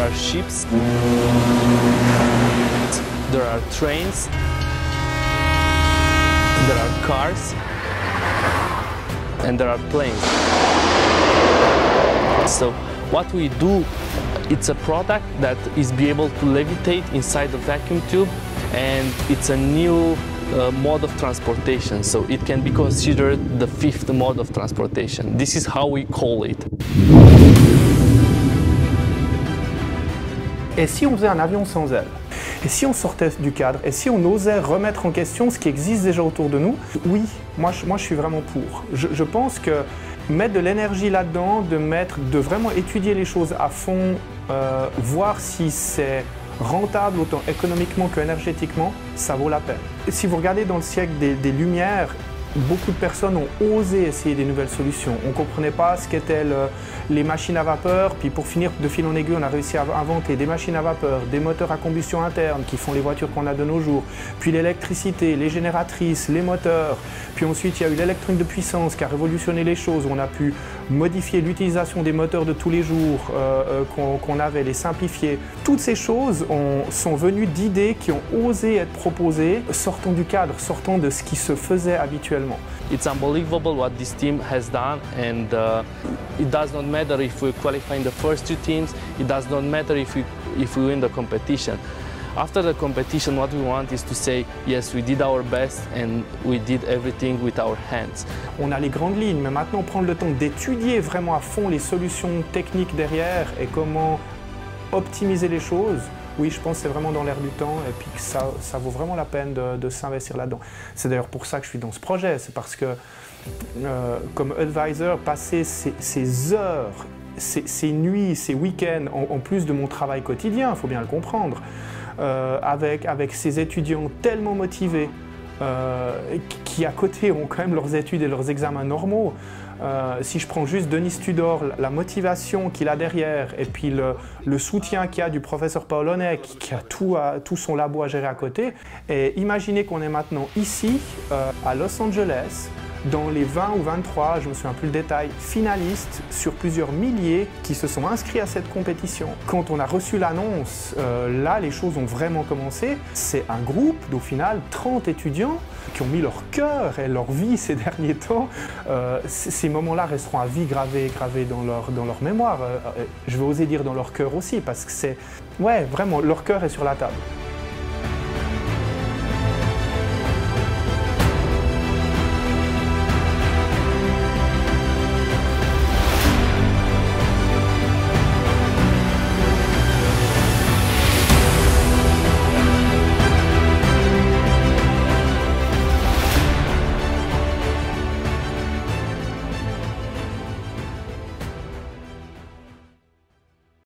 are ships, there are trains, there are cars, and there are planes. So what we do, it's a product that is be able to levitate inside the vacuum tube, and it's a new mode of transportation. So it can be considered the fifth mode of transportation. This is how we call it. Et si on faisait un avion sans ailes? Et si on sortait du cadre? Et si on osait remettre en question ce qui existe déjà autour de nous? Oui, moi je suis vraiment pour. Je pense que mettre de l'énergie là-dedans, de vraiment étudier les choses à fond, voir si c'est rentable autant économiquement qu'énergétiquement, ça vaut la peine. Et si vous regardez dans le siècle des Lumières, beaucoup de personnes ont osé essayer des nouvelles solutions. On ne comprenait pas ce qu'étaient les machines à vapeur, puis pour finir, de fil en aiguille, on a réussi à inventer des machines à vapeur, des moteurs à combustion interne qui font les voitures qu'on a de nos jours, puis l'électricité, les génératrices, les moteurs, puis ensuite il y a eu l'électronique de puissance qui a révolutionné les choses, où on a pu modifier l'utilisation des moteurs de tous les jours qu'on avait, les simplifier. Toutes ces choses sont venues d'idées qui ont osé être proposées, sortant du cadre, sortant de ce qui se faisait habituellement. It's unbelievable what this team has done, and it does not matter if we qualify in the first two teams, it does not matter if we win the competition. After the competition, what we want is to say, yes, we did our best and we did everything with our hands. On a les grandes lignes, mais maintenant prendre le temps d'étudier vraiment à fond les solutions techniques derrière et comment optimiser les choses. Oui, je pense que c'est vraiment dans l'air du temps et puis que ça vaut vraiment la peine de s'investir là-dedans. C'est d'ailleurs pour ça que je suis dans ce projet, c'est parce que comme advisor, passer ces heures, ces nuits, ces week-ends, en plus de mon travail quotidien, il faut bien le comprendre, avec ces étudiants tellement motivés, qui à côté ont quand même leurs études et leurs examens normaux. Si je prends juste Denis Tudor, la motivation qu'il a derrière et puis le soutien qu'il y a du professeur Paolone qui a tout son labo à gérer à côté, et imaginez qu'on est maintenant ici à Los Angeles, dans les 20 ou 23, je ne me souviens plus le détail, finalistes sur plusieurs milliers qui se sont inscrits à cette compétition. Quand on a reçu l'annonce, là les choses ont vraiment commencé. C'est un groupe d'au final 30 étudiants qui ont mis leur cœur et leur vie ces derniers temps. Ces moments-là resteront à vie gravés dans leur mémoire. Je vais oser dire dans leur cœur aussi parce que c'est, ouais, vraiment, leur cœur est sur la table.